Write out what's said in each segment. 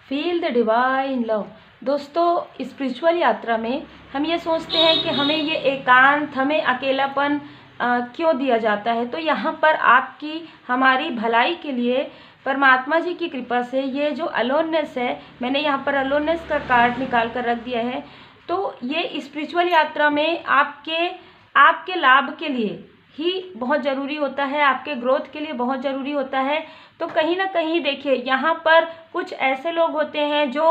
Feel the divine love. दोस्तों, spiritual यात्रा में हम ये सोचते हैं कि हमें ये एकांत, हमें अकेलापन क्यों दिया जाता है। तो यहाँ पर आपकी हमारी भलाई के लिए परमात्मा जी की कृपा से ये जो अलोननेस है, मैंने यहाँ पर अलोननेस का कार्ड निकाल कर रख दिया है। तो ये स्पिरिचुअल यात्रा में आपके लाभ के लिए ही बहुत ज़रूरी होता है, आपके ग्रोथ के लिए बहुत ज़रूरी होता है। तो कहीं ना कहीं देखिए, यहाँ पर कुछ ऐसे लोग होते हैं जो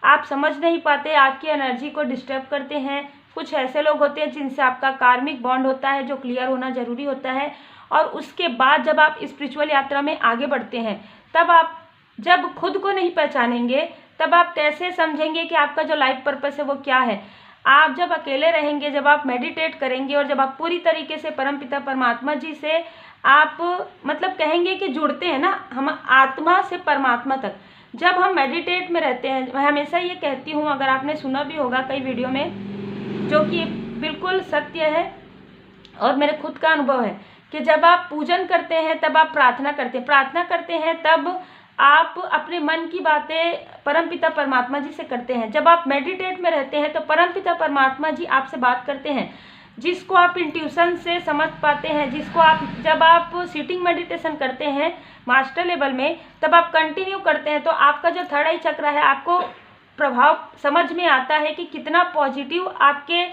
आप समझ नहीं पाते, आपकी एनर्जी को डिस्टर्ब करते हैं। कुछ ऐसे लोग होते हैं जिनसे आपका कार्मिक बॉन्ड होता है, जो क्लियर होना ज़रूरी होता है। और उसके बाद जब आप स्पिरिचुअल यात्रा में आगे बढ़ते हैं, तब आप जब खुद को नहीं पहचानेंगे, तब आप कैसे समझेंगे कि आपका जो लाइफ पर्पस है वो क्या है। आप जब अकेले रहेंगे, जब आप मेडिटेट करेंगे और जब आप पूरी तरीके से परमपिता परमात्मा जी से आप मतलब कहेंगे कि जुड़ते हैं ना, हम आत्मा से परमात्मा तक जब हम मेडिटेट में रहते हैं। मैं हमेशा ये कहती हूँ, अगर आपने सुना भी होगा कई वीडियो में, जो कि बिल्कुल सत्य है और मेरे खुद का अनुभव है, कि जब आप पूजन करते हैं तब आप प्रार्थना करते हैं तब आप अपने मन की बातें परमपिता परमात्मा जी से करते हैं। जब आप मेडिटेट में रहते हैं तो परमपिता परमात्मा जी आपसे बात करते हैं, जिसको आप इंट्यूशन से समझ पाते हैं, जिसको आप जब आप सिटिंग मेडिटेशन करते हैं मास्टर लेवल में, तब आप कंटिन्यू करते हैं तो आपका जो थर्ड आई चक्र है, आपको प्रभाव समझ में आता है कि कितना पॉजिटिव आपके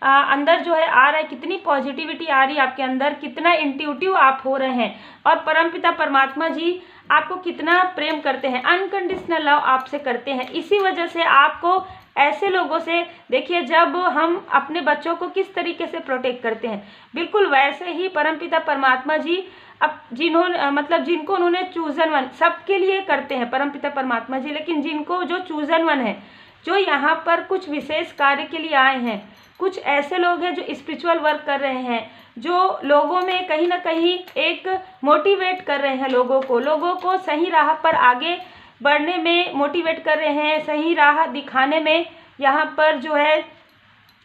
अंदर जो है आ रहा है, कितनी पॉजिटिविटी आ रही है आपके अंदर, कितना इंट्यूटिव आप हो रहे हैं और परमपिता परमात्मा जी आपको कितना प्रेम करते हैं, अनकंडीशनल लव आपसे करते हैं। इसी वजह से आपको ऐसे लोगों से, देखिए, जब हम अपने बच्चों को किस तरीके से प्रोटेक्ट करते हैं, बिल्कुल वैसे ही परमपिता परमात्मा जी अब जिनको उन्होंने चूजन वन, सबके लिए करते हैं परमपिता परमात्मा जी, लेकिन जिनको जो चूजन वन है, जो यहाँ पर कुछ विशेष कार्य के लिए आए हैं, कुछ ऐसे लोग हैं जो स्पिरिचुअल वर्क कर रहे हैं, जो लोगों में कहीं ना कहीं एक मोटिवेट कर रहे हैं, लोगों को सही राह पर आगे बढ़ने में मोटिवेट कर रहे हैं, सही राह दिखाने में यहाँ पर जो है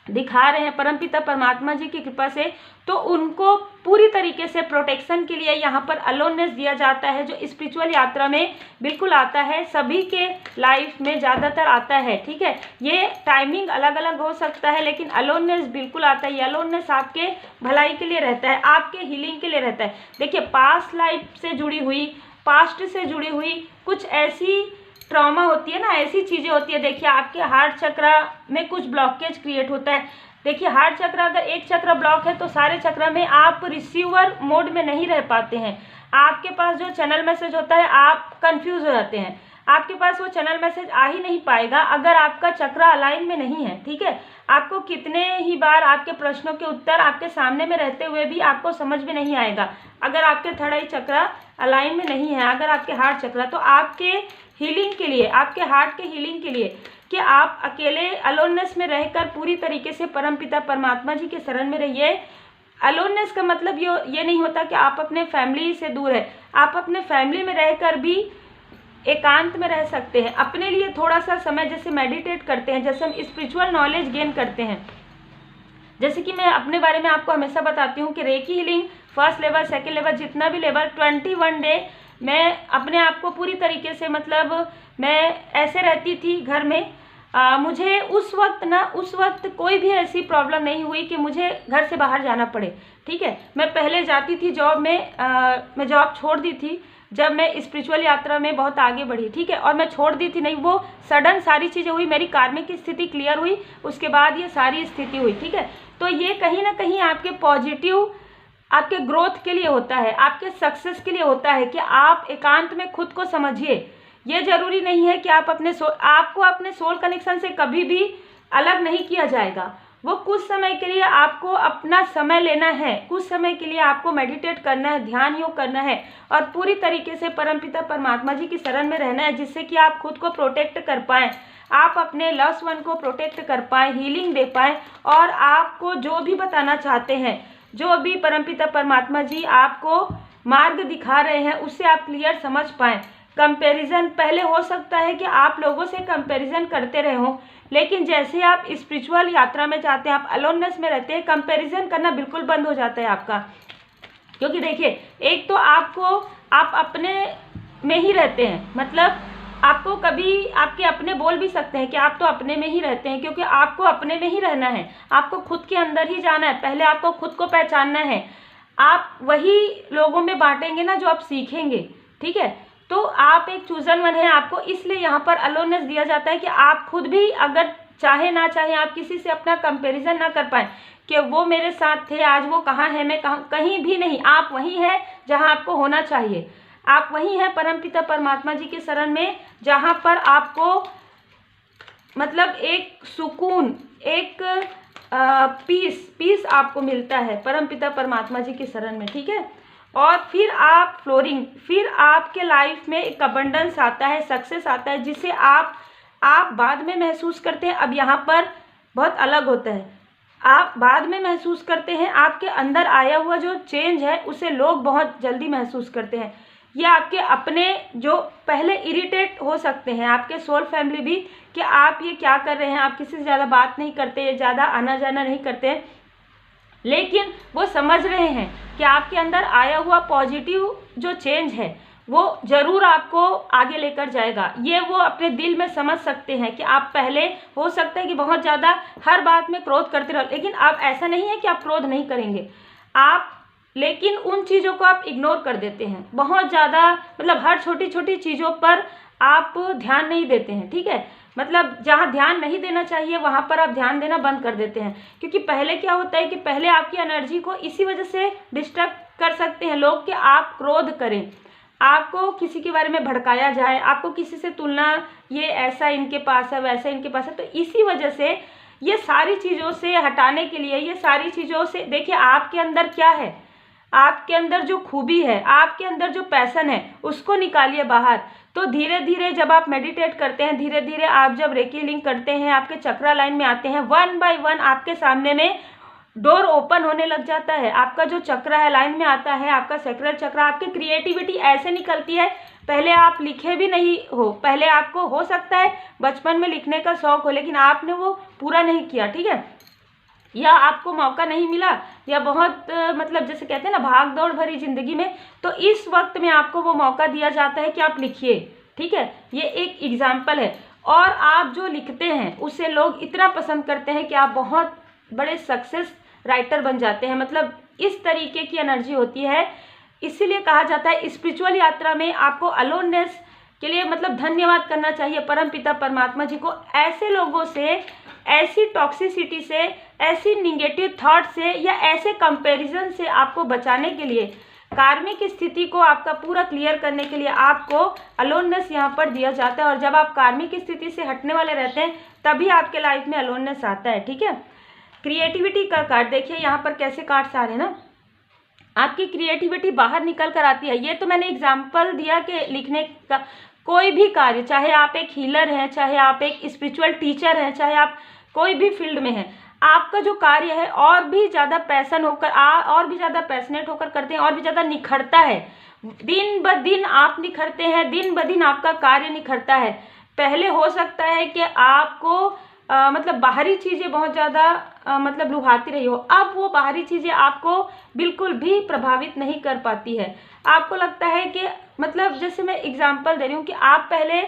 दिखा रहे हैं परमपिता परमात्मा जी की कृपा से। तो उनको पूरी तरीके से प्रोटेक्शन के लिए यहाँ पर अलोननेस दिया जाता है, जो स्पिरिचुअल यात्रा में बिल्कुल आता है, सभी के लाइफ में ज़्यादातर आता है। ठीक है, ये टाइमिंग अलग अलग हो सकता है, लेकिन अलोननेस बिल्कुल आता है। ये अलोननेस आपके भलाई के लिए रहता है, आपके हीलिंग के लिए रहता है। देखिए, पास्ट लाइफ से जुड़ी हुई, पास्ट से जुड़ी हुई कुछ ऐसी ट्रॉमा होती है ना, ऐसी चीज़ें होती है। देखिए, आपके हार्ट चक्र में कुछ ब्लॉकेज क्रिएट होता है। देखिए, हार्ट चक्र अगर एक चक्र ब्लॉक है तो सारे चक्र में आप रिसीवर मोड में नहीं रह पाते हैं। आपके पास जो चैनल मैसेज होता है, आप कंफ्यूज हो जाते हैं, आपके पास वो चैनल मैसेज आ ही नहीं पाएगा अगर आपका चक्र अलाइन में नहीं है। ठीक है, आपको कितने ही बार आपके प्रश्नों के उत्तर आपके सामने में रहते हुए भी आपको समझ में नहीं आएगा अगर आपके थर्ड आई चक्र अलाइन में नहीं है, अगर आपके हार्ट चक्र। तो आपके हीलिंग के लिए, आपके हार्ट के हीलिंग के लिए, कि आप अकेले अलोननेस में रहकर पूरी तरीके से परमपिता परमात्मा जी के शरण में रहिए। अलोननेस का मतलब ये नहीं होता कि आप अपने फैमिली से दूर है, आप अपने फैमिली में रहकर भी एकांत में रह सकते हैं, अपने लिए थोड़ा सा समय, जैसे मेडिटेट करते हैं, जैसे हम स्पिरिचुअल नॉलेज गेन करते हैं। जैसे कि मैं अपने बारे में आपको हमेशा बताती हूँ कि recce healing first level, second level, जितना भी लेवल, 21 डे मैं अपने आप को पूरी तरीके से, मतलब मैं ऐसे रहती थी घर में, मुझे उस वक्त कोई भी ऐसी प्रॉब्लम नहीं हुई कि मुझे घर से बाहर जाना पड़े। ठीक है, मैं पहले जाती थी जॉब में, मैं जॉब छोड़ दी थी जब मैं स्पिरिचुअल यात्रा में बहुत आगे बढ़ी। ठीक है, और मैं छोड़ दी थी नहीं, वो सडन सारी चीज़ें हुई, मेरी कार्मिक स्थिति क्लियर हुई, उसके बाद ये सारी स्थिति हुई। ठीक है, तो ये कहीं ना कहीं आपके पॉजिटिव, आपके ग्रोथ के लिए होता है, आपके सक्सेस के लिए होता है कि आप एकांत में खुद को समझिए। ये जरूरी नहीं है कि आप आपको अपने सोल कनेक्शन से कभी भी अलग नहीं किया जाएगा। वो कुछ समय के लिए आपको अपना समय लेना है, कुछ समय के लिए आपको मेडिटेट करना है, ध्यान योग करना है और पूरी तरीके से परमपिता परमात्मा जी की शरण में रहना है, जिससे कि आप खुद को प्रोटेक्ट कर पाएँ, आप अपने लव्ड वन को प्रोटेक्ट कर पाएँ, हीलिंग दे पाएँ, और आपको जो भी बताना चाहते हैं, जो भी परमपिता परमात्मा जी आपको मार्ग दिखा रहे हैं, उससे आप क्लियर समझ पाएँ। कंपैरिजन पहले हो सकता है कि आप लोगों से कंपैरिजन करते रहे हो, लेकिन जैसे आप स्पिरिचुअल यात्रा में जाते हैं, आप अलोननेस में रहते हैं, कंपैरिजन करना बिल्कुल बंद हो जाता है आपका। क्योंकि देखिए, एक तो आप अपने में ही रहते हैं, मतलब आपको कभी आपके अपने बोल भी सकते हैं कि आप तो अपने में ही रहते हैं, क्योंकि आपको अपने में ही रहना है, आपको खुद के अंदर ही जाना है, पहले आपको खुद को पहचानना है। आप वही लोगों में बांटेंगे ना जो आप सीखेंगे, ठीक है। तो आप एक चूजन वन है, आपको इसलिए यहाँ पर अलोननेस दिया जाता है कि आप खुद भी अगर चाहे ना चाहे आप किसी से अपना कंपैरिजन ना कर पाए कि वो मेरे साथ थे, आज वो कहाँ है, मैं कहाँ, कहीं भी नहीं। आप वही है जहाँ आपको होना चाहिए, आप वही हैं परमपिता परमात्मा जी के शरण में, जहाँ पर आपको मतलब एक सुकून, एक पीस आपको मिलता है परमपिता परमात्मा जी के शरण में, ठीक है। और फिर आप फ्लोरिंग, फिर आपके लाइफ में एक अबंडेंस आता है, सक्सेस आता है, जिसे आप बाद में महसूस करते हैं। अब यहाँ पर बहुत अलग होता है, आप बाद में महसूस करते हैं, आपके अंदर आया हुआ जो चेंज है उसे लोग बहुत जल्दी महसूस करते हैं। ये आपके अपने जो पहले इरिटेट हो सकते हैं, आपके सोल फैमिली भी, कि आप ये क्या कर रहे हैं, आप किसी से ज़्यादा बात नहीं करते, ज़्यादा आना जाना नहीं करते, लेकिन वो समझ रहे हैं कि आपके अंदर आया हुआ पॉजिटिव जो चेंज है वो ज़रूर आपको आगे लेकर जाएगा। ये वो अपने दिल में समझ सकते हैं कि आप पहले हो सकता है कि बहुत ज़्यादा हर बात में क्रोध करते रहो, लेकिन आप ऐसा नहीं है कि आप क्रोध नहीं करेंगे, आप लेकिन उन चीज़ों को आप इग्नोर कर देते हैं बहुत ज़्यादा, मतलब हर छोटी छोटी चीज़ों पर आप ध्यान नहीं देते हैं, ठीक है। मतलब जहाँ ध्यान नहीं देना चाहिए वहाँ पर आप ध्यान देना बंद कर देते हैं, क्योंकि पहले क्या होता है कि पहले आपकी एनर्जी को इसी वजह से डिस्टर्ब कर सकते हैं लोग कि आप क्रोध करें, आपको किसी के बारे में भड़काया जाए, आपको किसी से तुलना, ये ऐसा इनके पास है, वैसा इनके पास है। तो इसी वजह से ये सारी चीज़ों से हटाने के लिए, ये सारी चीज़ों से देखिए आपके अंदर क्या है, आपके अंदर जो खूबी है, आपके अंदर जो पैशन है, उसको निकालिए बाहर। तो धीरे धीरे जब आप मेडिटेट करते हैं, धीरे धीरे आप जब रेकी लिंक करते हैं, आपके चक्रा लाइन में आते हैं, 1 बाय 1 आपके सामने में डोर ओपन होने लग जाता है। आपका जो चक्रा है लाइन में आता है, आपका सैक्रल चक्रा, आपकी क्रिएटिविटी ऐसे निकलती है, पहले आप लिखे भी नहीं हो, पहले आपको हो सकता है बचपन में लिखने का शौक हो, लेकिन आपने वो पूरा नहीं किया, ठीक है, या आपको मौका नहीं मिला, या बहुत मतलब जैसे कहते हैं ना भाग दौड़ भरी ज़िंदगी में, तो इस वक्त में आपको वो मौका दिया जाता है कि आप लिखिए, ठीक है। ये एक एग्जाम्पल है। और आप जो लिखते हैं उसे लोग इतना पसंद करते हैं कि आप बहुत बड़े सक्सेस राइटर बन जाते हैं, मतलब इस तरीके की एनर्जी होती है। इसीलिए कहा जाता है स्पिरिचुअल यात्रा में आपको अलोननेस के लिए मतलब धन्यवाद करना चाहिए परमपिता परमात्मा जी को। ऐसे लोगों से, ऐसी टॉक्सिसिटी से, ऐसी निगेटिव थॉट से, या ऐसे कंपैरिजन से आपको बचाने के लिए, कार्मिक स्थिति को आपका पूरा क्लियर करने के लिए आपको अलोननेस यहाँ पर दिया जाता है। और जब आप कार्मिक स्थिति से हटने वाले रहते हैं तभी आपके लाइफ में अलोननेस आता है, ठीक है। क्रिएटिविटी का कार्ड देखिए यहाँ पर कैसे कार्ड्स आ रहे हैं ना, आपकी क्रिएटिविटी बाहर निकल कर आती है। ये तो मैंने एग्जाम्पल दिया कि लिखने का कोई भी कार्य, चाहे आप एक हीलर हैं, चाहे आप एक स्पिरिचुअल टीचर हैं, चाहे आप कोई भी फील्ड में हैं, आपका जो कार्य है और भी ज़्यादा पैशन होकर और भी ज़्यादा पैशनेट होकर करते हैं, और भी ज़्यादा निखरता है। दिन ब दिन आप निखरते हैं, दिन ब दिन आपका कार्य निखरता है। पहले हो सकता है कि आपको मतलब बाहरी चीज़ें बहुत ज़्यादा मतलब लुभाती रही हो, अब वो बाहरी चीज़ें आपको बिल्कुल भी प्रभावित नहीं कर पाती है। आपको लगता है कि मतलब जैसे मैं एग्जांपल दे रही हूँ कि आप पहले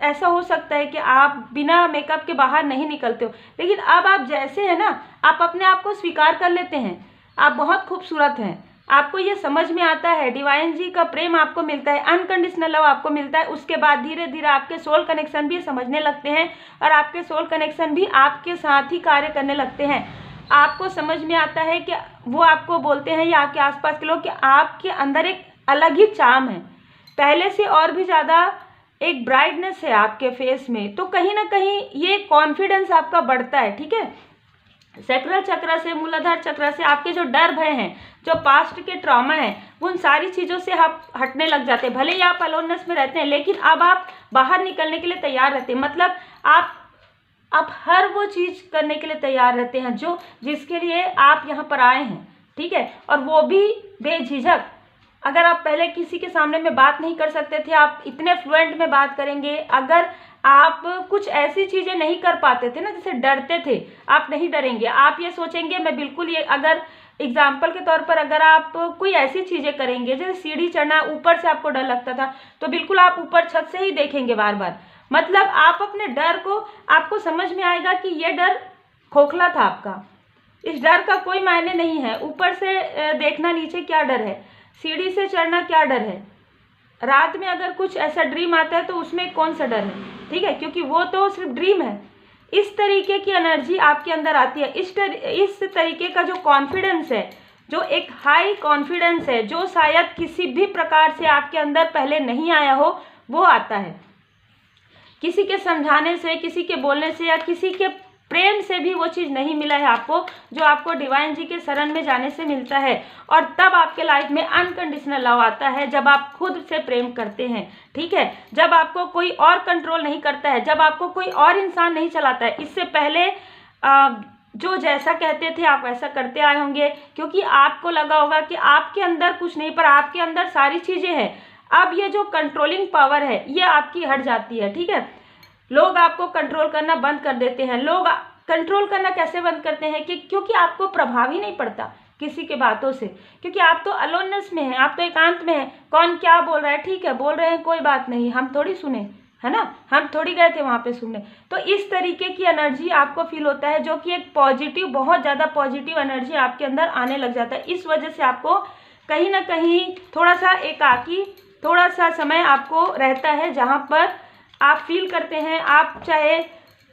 ऐसा हो सकता है कि आप बिना मेकअप के बाहर नहीं निकलते हो, लेकिन अब आप जैसे हैं ना, आप अपने आप को स्वीकार कर लेते हैं, आप बहुत खूबसूरत हैं, आपको ये समझ में आता है, डिवाइन जी का प्रेम आपको मिलता है, अनकंडीशनल लव आपको मिलता है। उसके बाद धीरे धीरे आपके सोल कनेक्शन भी समझने लगते हैं, और आपके सोल कनेक्शन भी आपके साथ ही कार्य करने लगते हैं। आपको समझ में आता है कि वो आपको बोलते हैं, या आपके आसपास के लोग, कि आपके अंदर एक अलग ही चार्म है, पहले से और भी ज़्यादा एक ब्राइटनेस है आपके फेस में। तो कहीं ना कहीं ये कॉन्फिडेंस आपका बढ़ता है, ठीक है। सैक्रल चक्र से, मूलाधार चक्र से आपके जो डर भय हैं, जो पास्ट के ट्रॉमा हैं, उन सारी चीज़ों से आप हटने लग जाते हैं। भले ही आप अलोननेस में रहते हैं, लेकिन अब आप बाहर निकलने के लिए तैयार रहते हैं। मतलब आप हर वो चीज़ करने के लिए तैयार रहते हैं जो जिसके लिए आप यहाँ पर आए हैं, ठीक है। और वो भी बेझिझक। अगर आप पहले किसी के सामने में बात नहीं कर सकते थे, आप इतने फ्लुएंट में बात करेंगे। अगर आप कुछ ऐसी चीज़ें नहीं कर पाते थे ना, जैसे डरते थे, आप नहीं डरेंगे। आप ये सोचेंगे मैं बिल्कुल ये, अगर एग्जाम्पल के तौर पर अगर आप कोई ऐसी चीज़ें करेंगे, जैसे सीढ़ी चढ़ना, ऊपर से आपको डर लगता था तो बिल्कुल आप ऊपर छत से ही देखेंगे बार बार। मतलब आप अपने डर को, आपको समझ में आएगा कि ये डर खोखला था आपका, इस डर का कोई मायने नहीं है। ऊपर से देखना नीचे क्या डर है, सीढ़ी से चढ़ना क्या डर है, रात में अगर कुछ ऐसा ड्रीम आता है तो उसमें कौन सा डर है, ठीक है, क्योंकि वो तो सिर्फ ड्रीम है। इस तरीके की एनर्जी आपके अंदर आती है। इस तरीके का जो कॉन्फिडेंस है, जो एक हाई कॉन्फिडेंस है, जो शायद किसी भी प्रकार से आपके अंदर पहले नहीं आया हो, वो आता है। किसी के समझाने से, किसी के बोलने से या किसी के प्रेम से भी वो चीज़ नहीं मिला है आपको, जो आपको डिवाइन जी के शरण में जाने से मिलता है। और तब आपके लाइफ में अनकंडीशनल लव आता है, जब आप खुद से प्रेम करते हैं, ठीक है, जब आपको कोई और कंट्रोल नहीं करता है, जब आपको कोई और इंसान नहीं चलाता है। इससे पहले जो जैसा कहते थे आप वैसा करते आए होंगे, क्योंकि आपको लगा होगा कि आपके अंदर कुछ नहीं, पर आपके अंदर सारी चीज़ें हैं। अब ये जो कंट्रोलिंग पावर है ये आपकी हट जाती है, ठीक है। लोग आपको कंट्रोल करना बंद कर देते हैं। लोग कंट्रोल करना कैसे बंद करते हैं कि क्योंकि आपको प्रभाव ही नहीं पड़ता किसी के बातों से, क्योंकि आप तो अलोननेस में हैं, आप तो एकांत में हैं। कौन क्या बोल रहा है, ठीक है, बोल रहे हैं, कोई बात नहीं, हम थोड़ी सुने, है ना, हम थोड़ी गए थे वहाँ पे सुनने। तो इस तरीके की एनर्जी आपको फील होता है, जो कि एक पॉजिटिव, बहुत ज़्यादा पॉजिटिव एनर्जी आपके अंदर आने लग जाता है। इस वजह से आपको कहीं ना कहीं थोड़ा सा एकाकी, थोड़ा सा समय आपको रहता है, जहाँ पर आप फील करते हैं, आप चाहे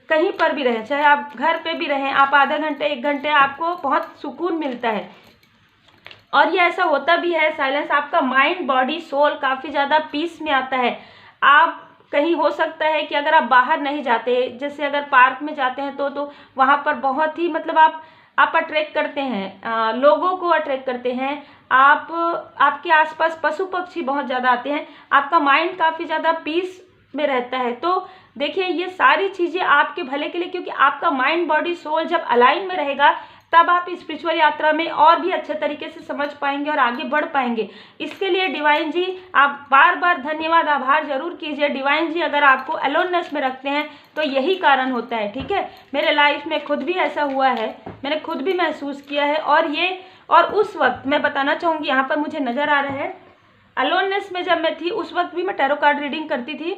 कहीं पर भी रहें, चाहे आप घर पे भी रहें, आप आधा घंटे 1 घंटे आपको बहुत सुकून मिलता है। और ये ऐसा होता भी है, साइलेंस आपका माइंड, बॉडी, सोल काफ़ी ज़्यादा पीस में आता है। आप कहीं, हो सकता है कि अगर आप बाहर नहीं जाते, जैसे अगर पार्क में जाते हैं तो वहाँ पर बहुत ही, मतलब आप अट्रैक्ट करते हैं, लोगों को अट्रैक्ट करते हैं। आपके आसपास पशु पक्षी बहुत ज़्यादा आते हैं, आपका माइंड काफ़ी ज़्यादा पीस में रहता है। तो देखिए, ये सारी चीज़ें आपके भले के लिए, क्योंकि आपका माइंड, बॉडी, सोल जब अलाइन में रहेगा, तब आप स्पिरिचुअल यात्रा में और भी अच्छे तरीके से समझ पाएंगे और आगे बढ़ पाएंगे। इसके लिए डिवाइन जी, आप बार बार धन्यवाद, आभार जरूर कीजिए। डिवाइन जी अगर आपको अलोननेस में रखते हैं तो यही कारण होता है, ठीक है। मेरे लाइफ में खुद भी ऐसा हुआ है, मैंने खुद भी महसूस किया है। और उस वक्त मैं बताना चाहूँगी, यहाँ पर मुझे नज़र आ रहा है, अलोननेस में जब मैं थी उस वक्त भी मैं टैरो कार्ड रीडिंग करती थी,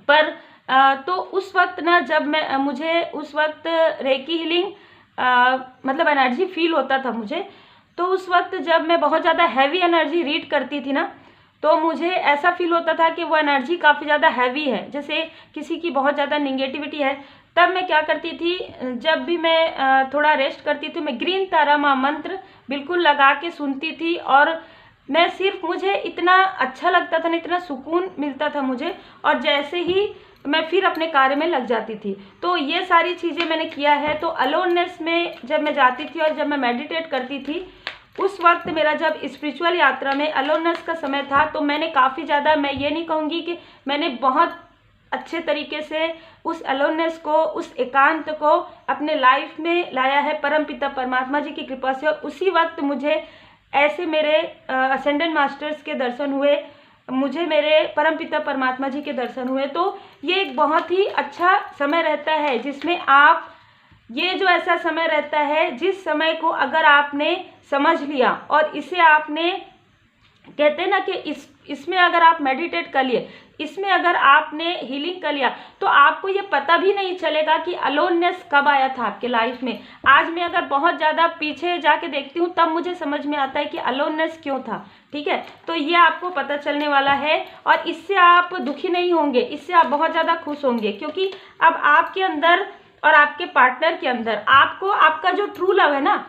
पर तो उस वक्त ना, जब मुझे उस वक्त रेकी हीलिंग मतलब एनर्जी फील होता था मुझे, तो उस वक्त जब मैं बहुत ज़्यादा हैवी एनर्जी रीड करती थी ना, तो मुझे ऐसा फील होता था कि वो एनर्जी काफ़ी ज़्यादा हैवी है, जैसे किसी की बहुत ज़्यादा निगेटिविटी है। तब मैं क्या करती थी, जब भी मैं थोड़ा रेस्ट करती थी, मैं ग्रीन तारा माँ मंत्र बिल्कुल लगा के सुनती थी, और मैं सिर्फ, मुझे इतना अच्छा लगता था ना, इतना सुकून मिलता था मुझे, और जैसे ही मैं फिर अपने कार्य में लग जाती थी। तो ये सारी चीज़ें मैंने किया है। तो अलोननेस में जब मैं जाती थी और जब मैं मेडिटेट करती थी, उस वक्त मेरा जब स्पिरिचुअल यात्रा में अलोननेस का समय था, तो मैंने काफ़ी ज़्यादा, मैं ये नहीं कहूँगी कि मैंने बहुत अच्छे तरीके से उस अलोननेस को, उस एकांत को अपने लाइफ में लाया है, परमपिता परमात्मा जी की कृपा से। और उसी वक्त मुझे ऐसे मेरे असेंडेंट मास्टर्स के दर्शन हुए, मुझे मेरे परमपिता परमात्मा जी के दर्शन हुए। तो ये एक बहुत ही अच्छा समय रहता है, जिसमें आप, ये जो ऐसा समय रहता है, जिस समय को अगर आपने समझ लिया और इसे आपने, कहते हैं ना कि इसमें अगर आप मेडिटेट कर लिए, इसमें अगर आपने हीलिंग कर लिया, तो आपको ये पता भी नहीं चलेगा कि अलोननेस कब आया था आपके लाइफ में। आज मैं अगर बहुत ज़्यादा पीछे जाके देखती हूँ, तब मुझे समझ में आता है कि अलोननेस क्यों था, ठीक है। तो ये आपको पता चलने वाला है, और इससे आप दुखी नहीं होंगे, इससे आप बहुत ज़्यादा खुश होंगे, क्योंकि अब आपके अंदर और आपके पार्टनर के अंदर आपको आपका जो ट्रू लव है ना,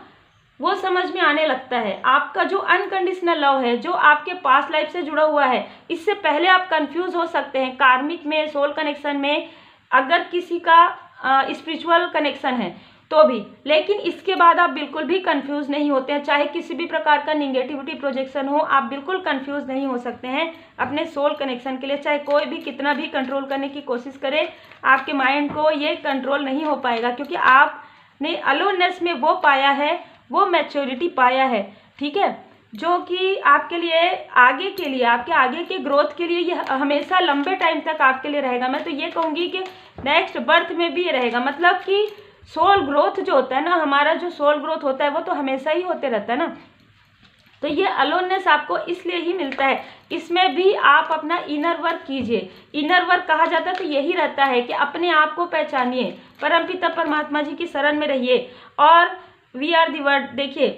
वो समझ में आने लगता है। आपका जो अनकंडीशनल लव है, जो आपके पास्ट लाइफ से जुड़ा हुआ है, इससे पहले आप कंफ्यूज हो सकते हैं कार्मिक में, सोल कनेक्शन में, अगर किसी का स्पिरिचुअल कनेक्शन है तो भी, लेकिन इसके बाद आप बिल्कुल भी कंफ्यूज नहीं होते हैं। चाहे किसी भी प्रकार का निगेटिविटी प्रोजेक्शन हो, आप बिल्कुल कंफ्यूज नहीं हो सकते हैं अपने सोल कनेक्शन के लिए। चाहे कोई भी कितना भी कंट्रोल करने की कोशिश करे, आपके माइंड को ये कंट्रोल नहीं हो पाएगा, क्योंकि आपने अलोननेस में वो पाया है, वो मैच्योरिटी पाया है, ठीक है, जो कि आपके लिए आगे के लिए, आपके आगे के ग्रोथ के लिए ये हमेशा लंबे टाइम तक आपके लिए रहेगा। मैं तो ये कहूँगी कि नेक्स्ट बर्थ में भी ये रहेगा, मतलब कि सोल ग्रोथ जो होता है ना, हमारा जो सोल ग्रोथ होता है वो तो हमेशा ही होते रहता है ना। तो ये अलोननेस आपको इसलिए ही मिलता है। इसमें भी आप अपना इनर वर्क कीजिए। इनर वर्क कहा जाता है तो यही रहता है कि अपने आप को पहचानिए, परमपिता परमात्मा जी की शरण में रहिए और वी आर दी वर्ड। देखिए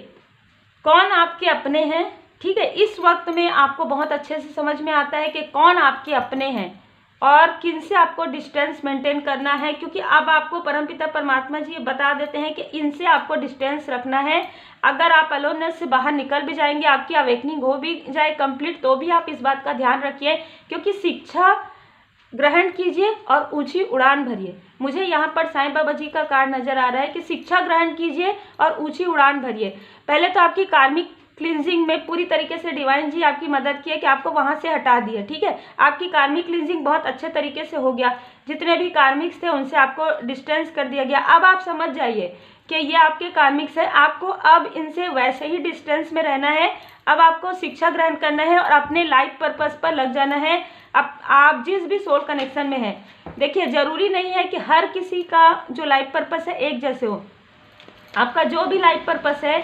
कौन आपके अपने हैं, ठीक है। इस वक्त में आपको बहुत अच्छे से समझ में आता है कि कौन आपके अपने हैं और किन से आपको डिस्टेंस मेंटेन करना है, क्योंकि अब आपको परमपिता परमात्मा जी बता देते हैं कि इनसे आपको डिस्टेंस रखना है। अगर आप अलोननेस से बाहर निकल भी जाएंगे, आपकी अवेकनिंग हो भी जाए कंप्लीट, तो भी आप इस बात का ध्यान रखिए, क्योंकि शिक्षा ग्रहण कीजिए और ऊंची उड़ान भरिए। मुझे यहाँ पर साईं बाबा जी का कार्ड नजर आ रहा है कि शिक्षा ग्रहण कीजिए और ऊंची उड़ान भरिए। पहले तो आपकी कार्मिक क्लिनजिंग में पूरी तरीके से डिवाइन जी आपकी मदद की है कि आपको वहां से हटा दिया, ठीक है। आपकी कार्मिक क्लिनजिंग बहुत अच्छे तरीके से हो गया, जितने भी कार्मिक्स थे उनसे आपको डिस्टेंस कर दिया गया। अब आप समझ जाइए कि ये आपके कार्मिक्स है, आपको अब इनसे वैसे ही डिस्टेंस में रहना है। अब आपको शिक्षा ग्रहण करना है और अपने लाइफ पर्पस पर लग जाना है। अब आप जिस भी सोल कनेक्शन में हैं, देखिए जरूरी नहीं है कि हर किसी का जो लाइफ पर्पस है एक जैसे हो। आपका जो भी लाइफ पर्पस है,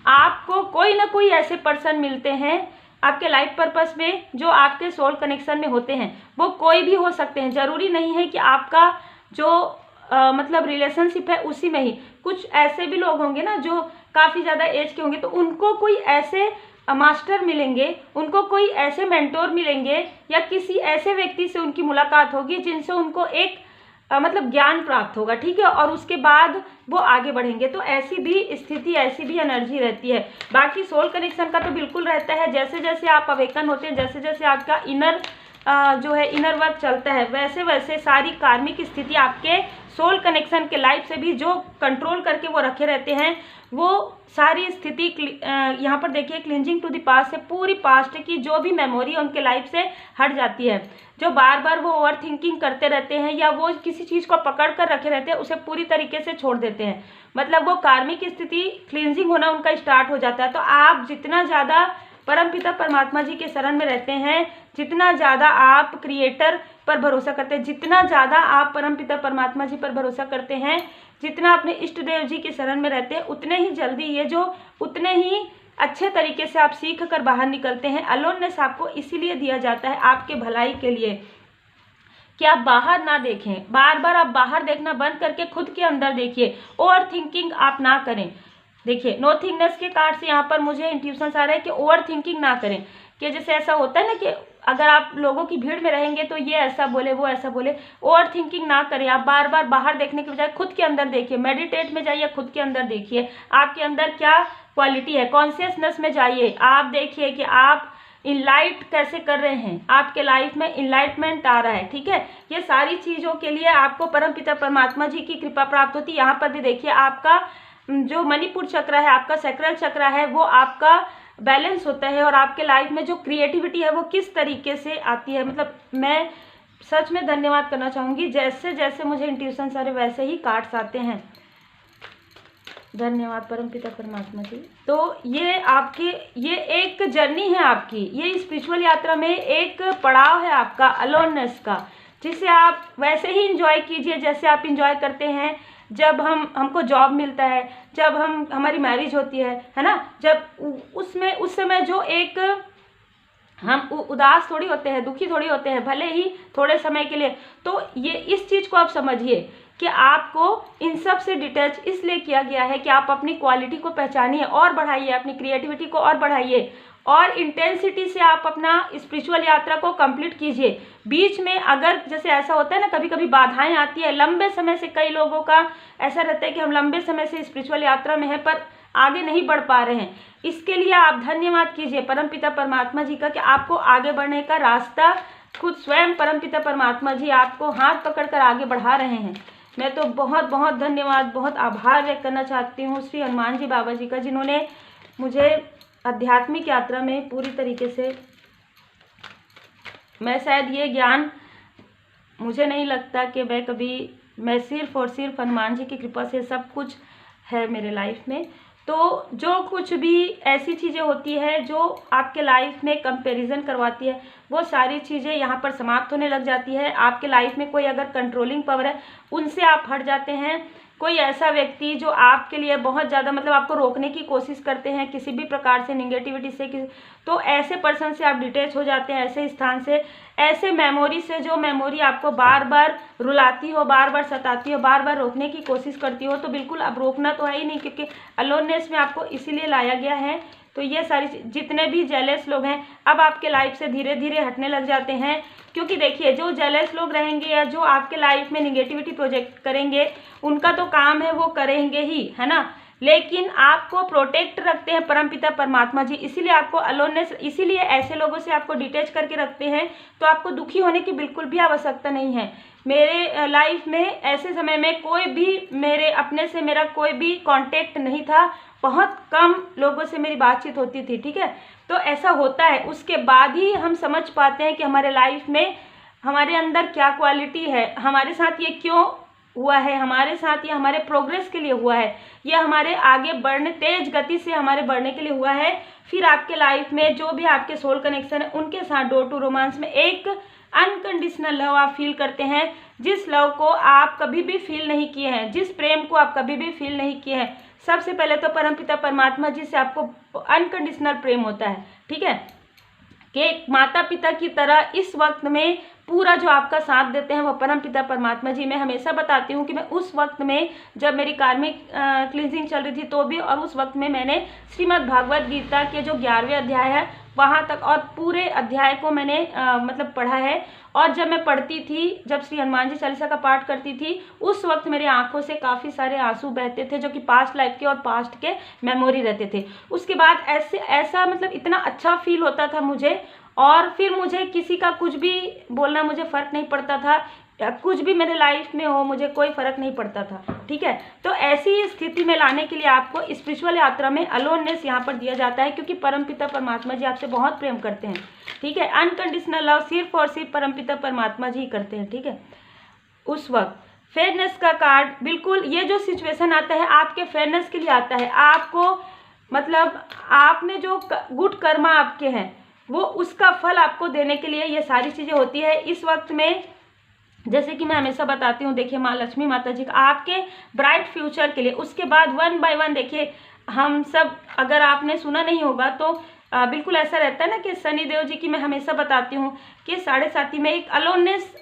आपको कोई ना कोई ऐसे पर्सन मिलते हैं आपके लाइफ पर्पस में जो आपके सोल कनेक्शन में होते हैं। वो कोई भी हो सकते हैं, जरूरी नहीं है कि आपका जो मतलब रिलेशनशिप है उसी में ही। कुछ ऐसे भी लोग होंगे ना जो काफ़ी ज़्यादा एज के होंगे, तो उनको कोई ऐसे मास्टर मिलेंगे, उनको कोई ऐसे मेंटोर मिलेंगे या किसी ऐसे व्यक्ति से उनकी मुलाकात होगी जिनसे उनको एक मतलब ज्ञान प्राप्त होगा, ठीक है, और उसके बाद वो आगे बढ़ेंगे। तो ऐसी भी स्थिति, ऐसी भी एनर्जी रहती है। बाकी सोल कनेक्शन का तो बिल्कुल रहता है, जैसे जैसे आप अवेकन होते हैं, जैसे जैसे आपका इनर जो है इनर वर्क चलता है, वैसे वैसे सारी कार्मिक स्थिति आपके सोल कनेक्शन के लाइफ से भी जो कंट्रोल करके वो रखे रहते हैं, वो सारी स्थिति यहाँ पर देखिए क्लिंजिंग टू द पास्ट से पूरी पास्ट की जो भी मेमोरी उनके लाइफ से हट जाती है। जो बार बार वो ओवर थिंकिंग करते रहते हैं या वो किसी चीज़ को पकड़ कर रखे रहते हैं, उसे पूरी तरीके से छोड़ देते हैं। मतलब वो कार्मिक स्थिति क्लिंजिंग होना उनका स्टार्ट हो जाता है। तो आप जितना ज़्यादा परमपिता परमात्मा जी के शरण में रहते हैं, जितना ज़्यादा आप क्रिएटर पर भरोसा करते हैं, जितना ज़्यादा आप परमपिता परमात्मा जी पर भरोसा करते हैं, जितना अपने इष्ट देव जी के शरण में रहते हैं, उतने ही जल्दी ये जो उतने ही अच्छे तरीके से आप सीख कर बाहर निकलते हैं। अलोननेस आपको इसीलिए दिया जाता है आपके भलाई के लिए कि आप बाहर ना देखें। बार बार आप बाहर देखना बंद करके खुद के अंदर देखिए। ओवर थिंकिंग आप ना करें। देखिए नो थिंकनेस के कार्ड से यहाँ पर मुझे इंट्यूशंस आ रहा है कि ओवर थिंकिंग ना करें, कि जैसे ऐसा होता है ना कि अगर आप लोगों की भीड़ में रहेंगे तो ये ऐसा बोले, वो ऐसा बोले। ओवर थिंकिंग ना करें। आप बार बार बाहर देखने के बजाय खुद के अंदर देखिए। मेडिटेट में जाइए, खुद के अंदर देखिए आपके अंदर क्या क्वालिटी है। कॉन्शियसनेस में जाइए, आप देखिए कि आप इनलाइट कैसे कर रहे हैं, आपके लाइफ में इनलाइटमेंट आ रहा है, ठीक है। ये सारी चीज़ों के लिए आपको परमपिता परमात्मा जी की कृपा प्राप्त होती है। यहाँ पर भी देखिए आपका जो मणिपुर चक्र है, आपका सैक्रल चक्र है, वो आपका बैलेंस होता है और आपके लाइफ में जो क्रिएटिविटी है वो किस तरीके से आती है। मतलब मैं सच में धन्यवाद करना चाहूँगी, जैसे जैसे मुझे इंट्यूशन सारे वैसे ही कार्ड्स आते हैं। धन्यवाद परमपिता परमात्मा जी। तो ये आपके ये एक जर्नी है आपकी, ये स्पिरिचुअल यात्रा में एक पड़ाव है आपका अलोननेस का, जिसे आप वैसे ही इंजॉय कीजिए जैसे आप इंजॉय करते हैं जब हमको जॉब मिलता है, जब हमारी मैरिज होती है ना। जब उसमें उस समय जो एक हम उदास थोड़ी होते हैं, दुखी थोड़ी होते हैं, भले ही थोड़े समय के लिए। तो ये इस चीज़ को आप समझिए कि आपको इन सब से डिटैच इसलिए किया गया है कि आप अपनी क्वालिटी को पहचानिए और बढ़ाइए, अपनी क्रिएटिविटी को और बढ़ाइए और इंटेंसिटी से आप अपना स्पिरिचुअल यात्रा को कंप्लीट कीजिए। बीच में अगर जैसे ऐसा होता है ना, कभी कभी बाधाएं आती है, लंबे समय से कई लोगों का ऐसा रहता है कि हम लंबे समय से स्पिरिचुअल यात्रा में हैं पर आगे नहीं बढ़ पा रहे हैं। इसके लिए आप धन्यवाद कीजिए परमपिता परमात्मा जी का कि आपको आगे बढ़ने का रास्ता खुद स्वयं परमपिता परमात्मा जी आपको हाथ पकड़कर आगे बढ़ा रहे हैं। मैं तो बहुत बहुत धन्यवाद, बहुत आभार व्यक्त करना चाहती हूँ श्री हनुमान जी बाबा जी का, जिन्होंने मुझे आध्यात्मिक यात्रा में पूरी तरीके से, मैं शायद ये ज्ञान मुझे नहीं लगता कि मैं सिर्फ और सिर्फ हनुमान जी की कृपा से सब कुछ है मेरे लाइफ में। तो जो कुछ भी ऐसी चीज़ें होती है जो आपके लाइफ में कंपैरिजन करवाती है, वो सारी चीज़ें यहाँ पर समाप्त होने लग जाती है। आपके लाइफ में कोई अगर कंट्रोलिंग पावर है, उनसे आप हट जाते हैं। कोई ऐसा व्यक्ति जो आपके लिए बहुत ज़्यादा मतलब आपको रोकने की कोशिश करते हैं किसी भी प्रकार से निगेटिविटी से, तो ऐसे पर्सन से आप डिटैच हो जाते हैं, ऐसे स्थान से, ऐसे मेमोरी से जो मेमोरी आपको बार बार रुलाती हो, बार बार सताती हो, बार बार रोकने की कोशिश करती हो। तो बिल्कुल अब रोकना तो है ही नहीं, क्योंकि अलोननेस में आपको इसीलिए लाया गया है। तो ये सारी जितने भी जेलस लोग हैं अब आपके लाइफ से धीरे धीरे हटने लग जाते हैं, क्योंकि देखिए जो जेलस लोग रहेंगे या जो आपके लाइफ में निगेटिविटी प्रोजेक्ट करेंगे उनका तो काम है वो करेंगे ही, है ना, लेकिन आपको प्रोटेक्ट रखते हैं परमपिता परमात्मा जी, इसीलिए आपको अलोननेस, इसीलिए ऐसे लोगों से आपको डिटैच करके रखते हैं। तो आपको दुखी होने की बिल्कुल भी आवश्यकता नहीं है। मेरे लाइफ में ऐसे समय में कोई भी मेरे अपने से मेरा कोई भी कांटेक्ट नहीं था, बहुत कम लोगों से मेरी बातचीत होती थी, ठीक है। तो ऐसा होता है, उसके बाद ही हम समझ पाते हैं कि हमारे लाइफ में हमारे अंदर क्या क्वालिटी है, हमारे साथ ये क्यों हुआ है, हमारे साथ ये हमारे प्रोग्रेस के लिए हुआ है, ये हमारे आगे बढ़ने, तेज गति से हमारे बढ़ने के लिए हुआ है। फिर आपके लाइफ में जो भी आपके सोल कनेक्शन है उनके साथ डोर टू रोमांस में एक अनकंडीशनल लव आप फील करते हैं, जिस लव को आप कभी भी फील नहीं किए हैं, जिस प्रेम को आप कभी भी फील नहीं किए हैं। सबसे पहले तो परमपिता परमात्मा जी से आपको अनकंडीशनल प्रेम होता है, ठीक है, कि माता पिता की तरह इस वक्त में पूरा जो आपका साथ देते हैं वो परमपिता परमात्मा जी। मैं हमेशा बताती हूँ कि मैं उस वक्त में जब मेरी कार्मिक क्लींजिंग चल रही थी तो भी, और उस वक्त में मैंने श्रीमद् भागवत गीता के जो 11वें अध्याय है वहाँ तक और पूरे अध्याय को मैंने मतलब पढ़ा है। और जब मैं पढ़ती थी, जब श्री हनुमान जी चालीसा का पाठ करती थी, उस वक्त मेरे आंखों से काफ़ी सारे आंसू बहते थे, जो कि पास्ट लाइफ के और पास्ट के मेमोरी रहते थे। उसके बाद ऐसा मतलब इतना अच्छा फील होता था मुझे, और फिर मुझे किसी का कुछ भी बोलना मुझे फ़र्क नहीं पड़ता था, या कुछ भी मेरे लाइफ में हो मुझे कोई फ़र्क नहीं पड़ता था, ठीक है। तो ऐसी स्थिति में लाने के लिए आपको स्पिरिचुअल यात्रा में अलोननेस यहाँ पर दिया जाता है, क्योंकि परमपिता परमात्मा जी आपसे बहुत प्रेम करते हैं, ठीक है। अनकंडीशनल लव सिर्फ और सिर्फ परमपिता परमात्मा जी करते हैं, ठीक है। उस वक्त फेयरनेस का कार्ड, बिल्कुल ये जो सिचुएशन आता है आपके फेयरनेस के लिए आता है, आपको मतलब आपने जो गुड कर्मा आपके हैं वो उसका फल आपको देने के लिए ये सारी चीज़ें होती है इस वक्त में। जैसे कि मैं हमेशा बताती हूँ, देखिए माँ लक्ष्मी माता जी का आपके ब्राइट फ्यूचर के लिए। उसके बाद 1 बाय 1 देखिए हम सब, अगर आपने सुना नहीं होगा तो बिल्कुल ऐसा रहता है ना कि शनि देव जी की मैं हमेशा बताती हूँ कि 7.5 में एक अलोननेस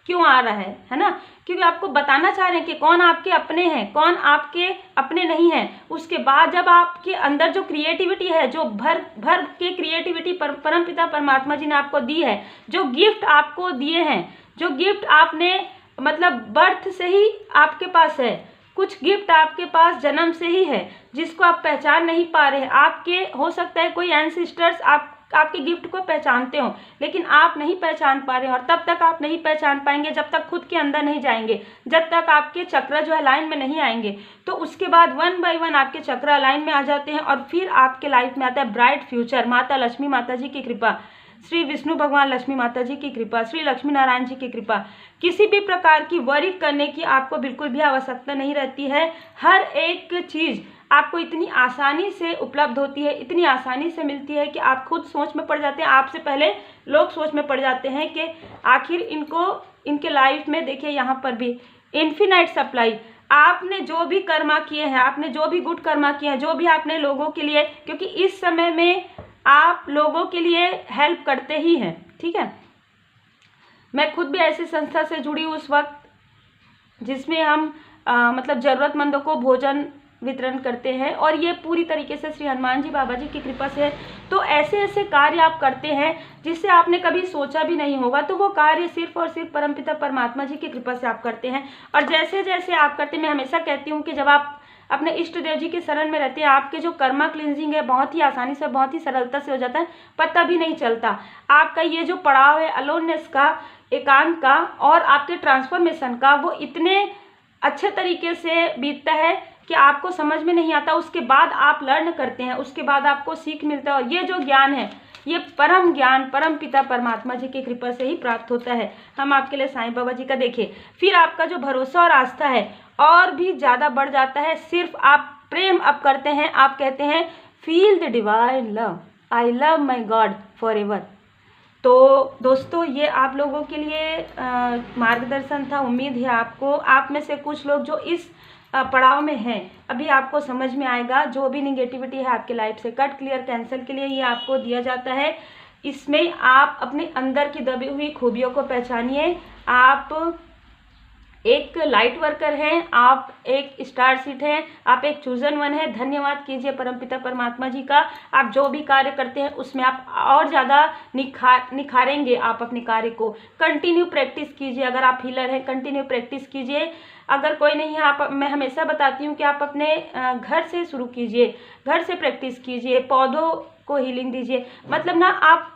क्यों आ रहा है ना, क्योंकि आपको बताना चाह रहे हैं कि कौन आपके अपने हैं, कौन आपके अपने नहीं हैं। उसके बाद जब आपके अंदर जो क्रिएटिविटी है, जो भर भर के क्रिएटिविटी परमपिता परमात्मा जी ने आपको दी है, जो गिफ्ट आपको दिए हैं, जो गिफ्ट आपने मतलब बर्थ से ही आपके पास है, कुछ गिफ्ट आपके पास जन्म से ही है जिसको आप पहचान नहीं पा रहे हैं। आपके हो सकता है कोई एंसेस्टर्स आपके गिफ्ट को पहचानते हो, लेकिन आप नहीं पहचान पा रहे हो, और तब तक आप नहीं पहचान पाएंगे जब तक खुद के अंदर नहीं जाएंगे, जब तक आपके चक्र जो है लाइन में नहीं आएंगे। तो उसके बाद 1 बाय 1 आपके चक्र लाइन में आ जाते हैं, और फिर आपके लाइफ में आता है ब्राइट फ्यूचर। माता लक्ष्मी माता जी की कृपा, श्री विष्णु भगवान लक्ष्मी माता जी की कृपा, श्री लक्ष्मी नारायण जी की कृपा, किसी भी प्रकार की वरी करने की आपको बिल्कुल भी आवश्यकता नहीं रहती है। हर एक चीज़ आपको इतनी आसानी से उपलब्ध होती है, इतनी आसानी से मिलती है कि आप खुद सोच में पड़ जाते हैं। आपसे पहले लोग सोच में पड़ जाते हैं कि आखिर इनके लाइफ में देखिए यहाँ पर भी इन्फिनाइट सप्लाई। आपने जो भी कर्मा किए हैं, आपने जो भी गुड कर्मा किए हैं, जो भी आपने लोगों के लिए, क्योंकि इस समय में आप लोगों के लिए हेल्प करते ही हैं, ठीक है। मैं खुद भी ऐसी संस्था से जुड़ी उस वक्त जिसमें हम मतलब ज़रूरतमंदों को भोजन वितरण करते हैं, और ये पूरी तरीके से श्री हनुमान जी बाबा जी की कृपा से है। तो ऐसे ऐसे कार्य आप करते हैं जिससे आपने कभी सोचा भी नहीं होगा, तो वो कार्य सिर्फ और सिर्फ परमपिता परमात्मा जी की कृपा से आप करते हैं। और जैसे जैसे आप करते हैं, मैं हमेशा कहती हूँ कि जब आप अपने इष्ट देव जी के शरण में रहते हैं, आपके जो कर्मा क्लिनजिंग है बहुत ही आसानी से, बहुत ही सरलता से हो जाता है, पता भी नहीं चलता। आपका ये जो पड़ाव है अलोननेस का, एकांत का और आपके ट्रांसफॉर्मेशन का, वो इतने अच्छे तरीके से बीतता है कि आपको समझ में नहीं आता। उसके बाद आप लर्न करते हैं, उसके बाद आपको सीख मिलता है, और ये जो ज्ञान है ये परम ज्ञान परम पिता परमात्मा जी की कृपा से ही प्राप्त होता है। हम आपके लिए साईं बाबा जी का देखिए, फिर आपका जो भरोसा और आस्था है और भी ज़्यादा बढ़ जाता है। सिर्फ आप प्रेम अब करते हैं, आप कहते हैं feel the divine love, I love my God for ever. तो दोस्तों ये आप लोगों के लिए मार्गदर्शन था। उम्मीद है आपको, आप में से कुछ लोग जो इस पड़ाव में हैं। अभी आपको समझ में आएगा, जो भी निगेटिविटी है आपके लाइफ से कट, क्लियर, कैंसिल के लिए ये आपको दिया जाता है। इसमें आप अपने अंदर की दबी हुई खूबियों को पहचानिए। आप एक लाइट वर्कर हैं, आप एक स्टार सीट हैं, आप एक चूजन वन है। धन्यवाद कीजिए परमपिता परमात्मा जी का। आप जो भी कार्य करते हैं उसमें आप और ज़्यादा निखारेंगे आप अपने कार्य को। कंटिन्यू प्रैक्टिस कीजिए। अगर आप हीलर हैं, कंटिन्यू प्रैक्टिस कीजिए। अगर कोई नहीं है, आप, मैं हमेशा बताती हूँ कि आप अपने घर से शुरू कीजिए, घर से प्रैक्टिस कीजिए, पौधों को हीलिंग दीजिए, मतलब ना आप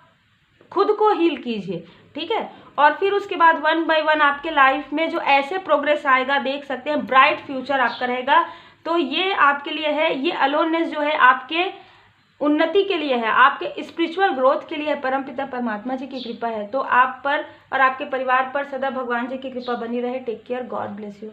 खुद को हील कीजिए, ठीक है। और फिर उसके बाद 1 बाय 1 आपके लाइफ में जो ऐसे प्रोग्रेस आएगा, देख सकते हैं, ब्राइट फ्यूचर आपका रहेगा। तो ये आपके लिए है, ये अलोननेस जो है आपके उन्नति के लिए है, आपके स्पिरिचुअल ग्रोथ के लिए है। परमपिता परमात्मा जी की कृपा है। तो आप पर और आपके परिवार पर सदा भगवान जी की कृपा बनी रहे। Take care, God bless you.